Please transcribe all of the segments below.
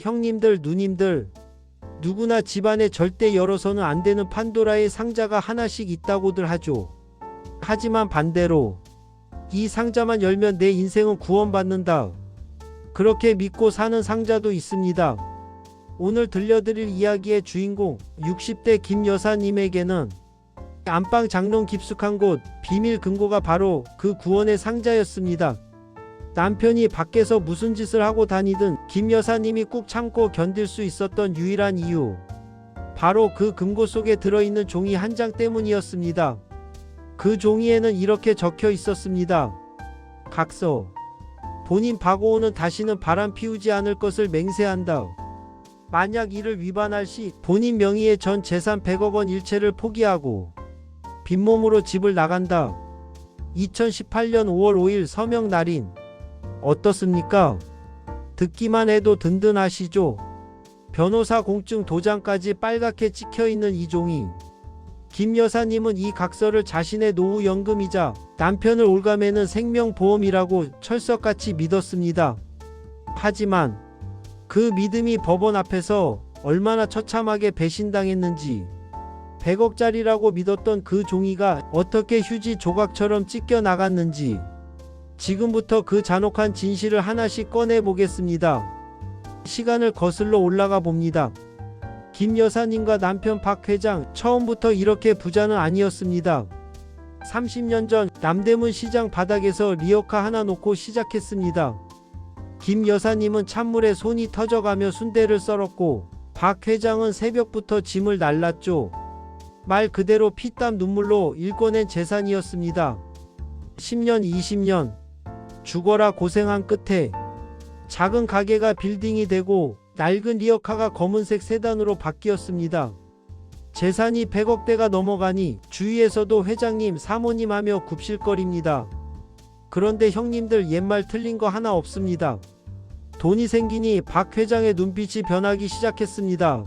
형님들, 누님들, 누구나 집안에 절대 열어서는 안 되는 판도라의 상자가 하나씩 있다고들 하죠. 하지만 반대로 이 상자만 열면 내 인생은 구원받는다, 그렇게 믿고 사는 상자도 있습니다. 오늘 들려드릴 이야기의 주인공 60대 김 여사님에게는 안방 장롱 깊숙한 곳 비밀 금고가 바로 그 구원의 상자였습니다. 남편이 밖에서 무슨 짓을 하고 다니든 김 여사님이 꾹 참고 견딜 수 있었던 유일한 이유, 바로 그 금고 속에 들어있는 종이 한 장 때문이었습니다. 그 종이에는 이렇게 적혀 있었습니다. 각서. 본인 박오호는 다시는 바람 피우지 않을 것을 맹세한다. 만약 이를 위반할 시 본인 명의의 전 재산 100억 원 일체를 포기하고 빈몸으로 집을 나간다. 2018년 5월 5일 서명 날인. 어떻습니까? 듣기만 해도 든든하시죠? 변호사 공증 도장까지 빨갛게 찍혀있는 이 종이. 김 여사님은 이 각서를 자신의 노후 연금이자 남편을 올가매는 생명보험이라고 철석같이 믿었습니다. 하지만 그 믿음이 법원 앞에서 얼마나 처참하게 배신당했는지, 100억짜리라고 믿었던 그 종이가 어떻게 휴지 조각처럼 찢겨 나갔는지, 지금부터 그 잔혹한 진실을 하나씩 꺼내 보겠습니다. 시간을 거슬러 올라가 봅니다. 김 여사님과 남편 박 회장, 처음부터 이렇게 부자는 아니었습니다. 30년 전 남대문 시장 바닥에서 리어카 하나 놓고 시작했습니다. 김 여사님은 찬물에 손이 터져가며 순대를 썰었고, 박 회장은 새벽부터 짐을 날랐죠. 말 그대로 피땀 눈물로 일궈낸 재산이었습니다. 10년, 20년 죽어라 고생한 끝에 작은 가게가 빌딩이 되고 낡은 리어카가 검은색 세단으로 바뀌었습니다. 재산이 100억대가 넘어가니 주위에서도 회장님, 사모님 하며 굽실거립니다. 그런데 형님들, 옛말 틀린 거 하나 없습니다. 돈이 생기니 박 회장의 눈빛이 변하기 시작했습니다.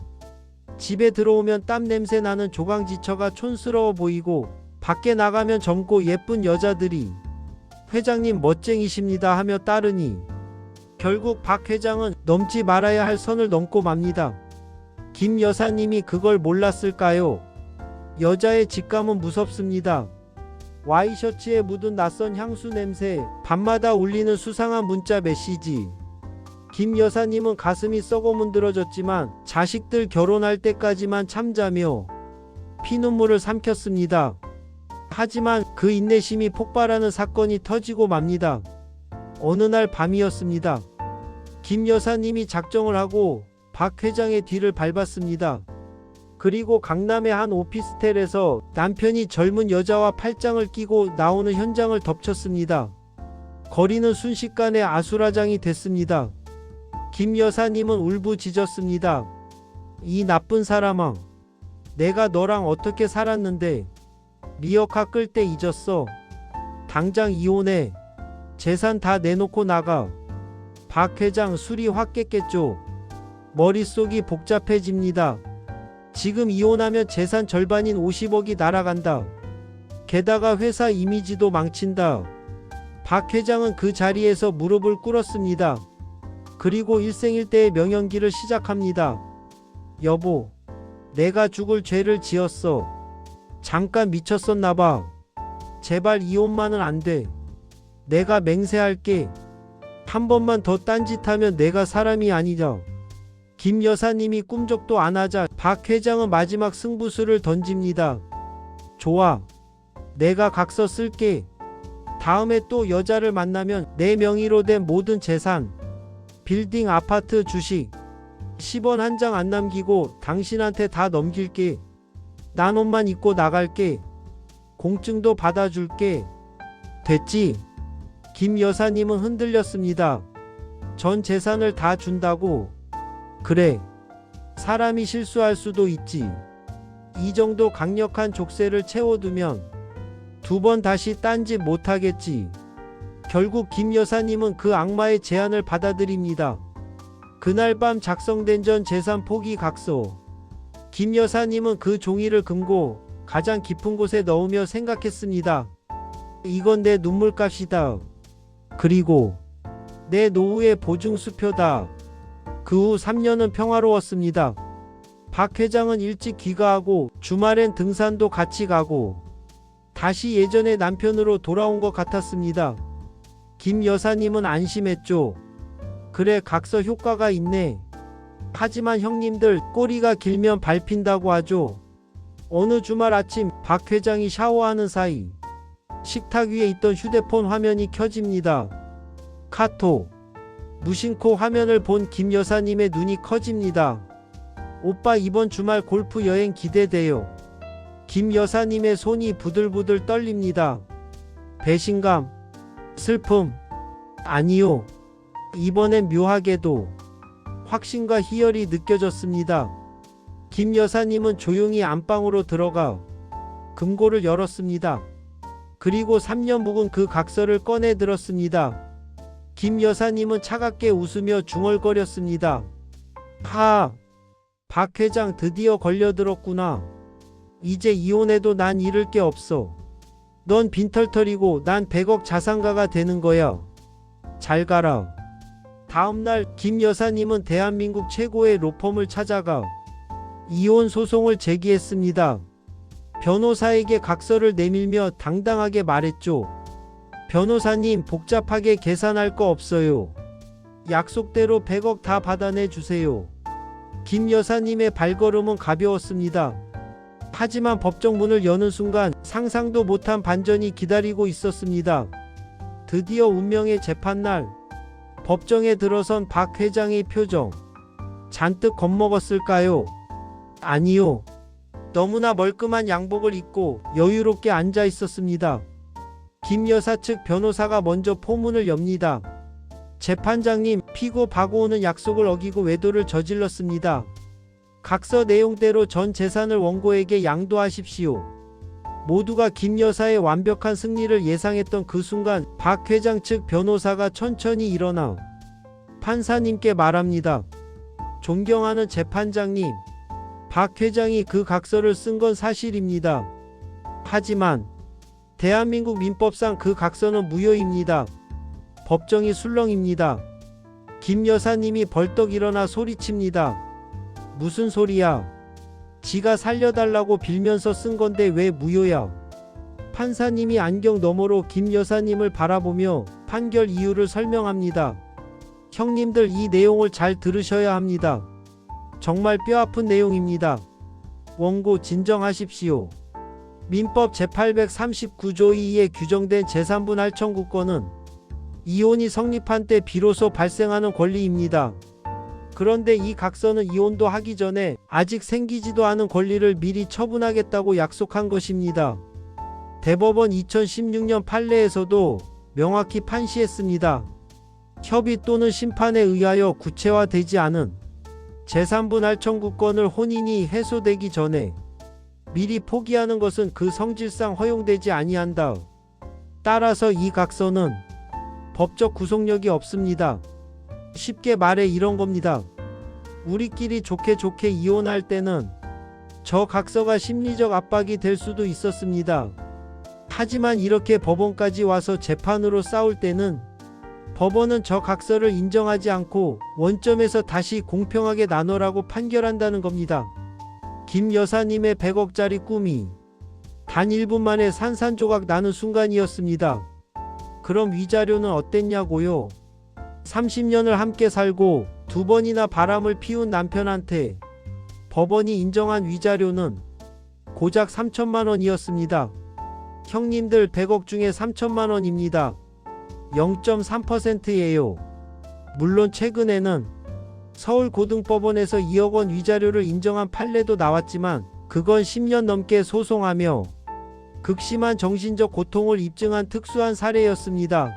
집에 들어오면 땀 냄새 나는 조강지처가 촌스러워 보이고, 밖에 나가면 젊고 예쁜 여자들이 회장님 멋쟁이십니다 하며 따르니 결국 박 회장은 넘지 말아야 할 선을 넘고 맙니다. 김 여사님이 그걸 몰랐을까요? 여자의 직감은 무섭습니다. 와이셔츠에 묻은 낯선 향수 냄새, 밤마다 울리는 수상한 문자 메시지. 김 여사님은 가슴이 썩어 문드러졌지만 자식들 결혼할 때까지만 참자며 피눈물을 삼켰습니다. 하지만 그 인내심이 폭발하는 사건이 터지고 맙니다. 어느 날 밤이었습니다. 김 여사님이 작정을 하고 박 회장의 뒤를 밟았습니다. 그리고 강남의 한 오피스텔에서 남편이 젊은 여자와 팔짱을 끼고 나오는 현장을 덮쳤습니다. 거리는 순식간에 아수라장이 됐습니다. 김 여사님은 울부짖었습니다. 이 나쁜 사람아, 내가 너랑 어떻게 살았는데 리어카 끌 때 잊었어. 당장 이혼해. 재산 다 내놓고 나가. 박 회장 술이 확 깼겠죠. 머릿속이 복잡해집니다. 지금 이혼하면 재산 절반인 50억이 날아간다. 게다가 회사 이미지도 망친다. 박 회장은 그 자리에서 무릎을 꿇었습니다. 그리고 일생일대의 명연기를 시작합니다. 여보, 내가 죽을 죄를 지었어. 잠깐 미쳤었나봐. 제발 이혼만은 안 돼. 내가 맹세할게. 한 번만 더 딴짓하면 내가 사람이 아니죠. 김 여사님이 꿈쩍도 안 하자 박 회장은 마지막 승부수를 던집니다. 좋아. 내가 각서 쓸게. 다음에 또 여자를 만나면 내 명의로 된 모든 재산, 빌딩, 아파트, 주식 10원 한 장 안 남기고 당신한테 다 넘길게. 난 옷만 입고 나갈게. 공증도 받아줄게. 됐지? 김 여사님은 흔들렸습니다. 전 재산을 다 준다고? 그래. 사람이 실수할 수도 있지. 이 정도 강력한 족쇄를 채워두면 두 번 다시 딴짓 못하겠지. 결국 김 여사님은 그 악마의 제안을 받아들입니다. 그날 밤 작성된 전 재산 포기 각서. 김 여사님은 그 종이를 금고 가장 깊은 곳에 넣으며 생각했습니다. 이건 내 눈물값이다. 그리고 내 노후의 보증수표다. 그 후 3년은 평화로웠습니다. 박 회장은 일찍 귀가하고 주말엔 등산도 같이 가고 다시 예전의 남편으로 돌아온 것 같았습니다. 김 여사님은 안심했죠. 그래, 각서 효과가 있네. 하지만 형님들, 꼬리가 길면 밟힌다고 하죠. 어느 주말 아침 박 회장이 샤워하는 사이 식탁 위에 있던 휴대폰 화면이 켜집니다. 카톡. 무심코 화면을 본 김 여사님의 눈이 커집니다. 오빠, 이번 주말 골프 여행 기대돼요. 김 여사님의 손이 부들부들 떨립니다. 배신감, 슬픔, 아니요. 이번엔 묘하게도 확신과 희열이 느껴졌습니다. 김 여사님은 조용히 안방으로 들어가 금고를 열었습니다. 그리고 3년 묵은 그 각서를 꺼내 들었습니다. 김 여사님은 차갑게 웃으며 중얼거렸습니다. 하, 박 회장 드디어 걸려들었구나. 이제 이혼해도 난 잃을 게 없어. 넌 빈털털이고 난 100억 자산가가 되는 거야. 잘 가라. 다음날 김 여사님은 대한민국 최고의 로펌을 찾아가 이혼 소송을 제기했습니다. 변호사에게 각서를 내밀며 당당하게 말했죠. 변호사님, 복잡하게 계산할 거 없어요. 약속대로 100억 다 받아내 주세요. 김 여사님의 발걸음은 가벼웠습니다. 하지만 법정 문을 여는 순간 상상도 못한 반전이 기다리고 있었습니다. 드디어 운명의 재판날. 법정에 들어선 박 회장의 표정. 잔뜩 겁먹었을까요? 아니요. 너무나 멀끔한 양복을 입고 여유롭게 앉아 있었습니다. 김 여사 측 변호사가 먼저 포문을 엽니다. 재판장님, 피고 박오은은 약속을 어기고 외도를 저질렀습니다. 각서 내용대로 전 재산을 원고에게 양도하십시오. 모두가 김 여사의 완벽한 승리를 예상했던 그 순간 박 회장 측 변호사가 천천히 일어나 판사님께 말합니다. 존경하는 재판장님, 박 회장이 그 각서를 쓴 건 사실입니다. 하지만 대한민국 민법상 그 각서는 무효입니다. 법정이 술렁입니다. 김 여사님이 벌떡 일어나 소리칩니다. 무슨 소리야? 지가 살려달라고 빌면서 쓴 건데 왜 무효야? 판사님이 안경 너머로 김 여사님을 바라보며 판결 이유를 설명합니다. 형님들, 이 내용을 잘 들으셔야 합니다. 정말 뼈아픈 내용입니다. 원고 진정하십시오. 민법 제839조 2에 규정된 재산분할 청구권은 이혼이 성립한 때 비로소 발생하는 권리입니다. 그런데 이 각서는 이혼도 하기 전에 아직 생기지도 않은 권리를 미리 처분하겠다고 약속한 것입니다. 대법원 2016년 판례에서도 명확히 판시했습니다. 협의 또는 심판에 의하여 구체화되지 않은 재산분할 청구권을 혼인이 해소되기 전에 미리 포기하는 것은 그 성질상 허용되지 아니한다. 따라서 이 각서는 법적 구속력이 없습니다. 쉽게 말해 이런 겁니다. 우리끼리 좋게 이혼할 때는 저 각서가 심리적 압박이 될 수도 있었습니다. 하지만 이렇게 법원까지 와서 재판으로 싸울 때는 법원은 저 각서를 인정하지 않고 원점에서 다시 공평하게 나눠라고 판결한다는 겁니다. 김 여사님의 100억짜리 꿈이 단 1분 만에 산산조각 나는 순간이었습니다. 그럼 위자료는 어땠냐고요? 30년을 함께 살고 2번이나 바람을 피운 남편한테 법원이 인정한 위자료는 고작 3천만 원이었습니다. 형님들, 100억 중에 3천만 원입니다. 0.3%예요. 물론 최근에는 서울고등법원에서 2억 원 위자료를 인정한 판례도 나왔지만 그건 10년 넘게 소송하며 극심한 정신적 고통을 입증한 특수한 사례였습니다.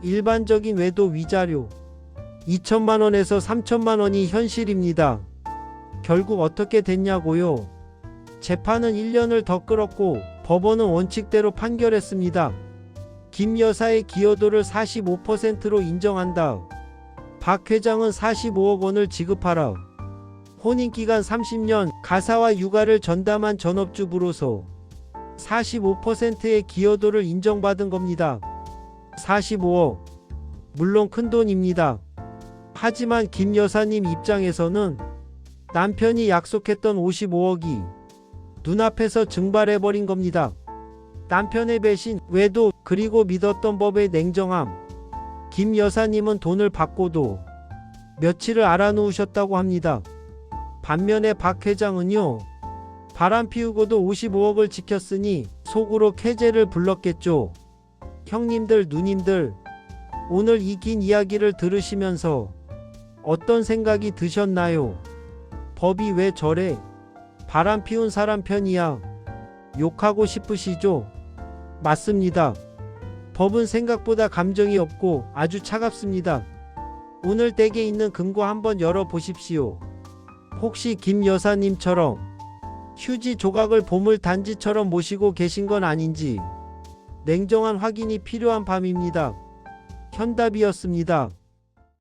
일반적인 외도 위자료 2천만 원에서 3천만 원이 현실입니다. 결국 어떻게 됐냐고요? 재판은 1년을 더 끌었고 법원은 원칙대로 판결했습니다. 김 여사의 기여도를 45%로 인정한다. 박 회장은 45억 원을 지급하라. 혼인기간 30년, 가사와 육아를 전담한 전업주부로서 45%의 기여도를 인정받은 겁니다. 45억. 물론 큰 돈입니다. 하지만 김 여사님 입장에서는 남편이 약속했던 55억이 눈앞에서 증발해버린 겁니다. 남편의 배신, 외도, 그리고 믿었던 법의 냉정함. 김 여사님은 돈을 받고도 며칠을 알아놓으셨다고 합니다. 반면에 박 회장은요, 바람 피우고도 55억을 지켰으니 속으로 쾌재를 불렀겠죠. 형님들, 누님들, 오늘 이 긴 이야기를 들으시면서 어떤 생각이 드셨나요? 법이 왜 저래? 바람 피운 사람 편이야. 욕하고 싶으시죠? 맞습니다. 법은 생각보다 감정이 없고 아주 차갑습니다. 오늘 댁에 있는 금고 한번 열어보십시오. 혹시 김 여사님처럼 휴지 조각을 보물 단지처럼 모시고 계신 건 아닌지 냉정한 확인이 필요한 밤입니다. 현답이었습니다.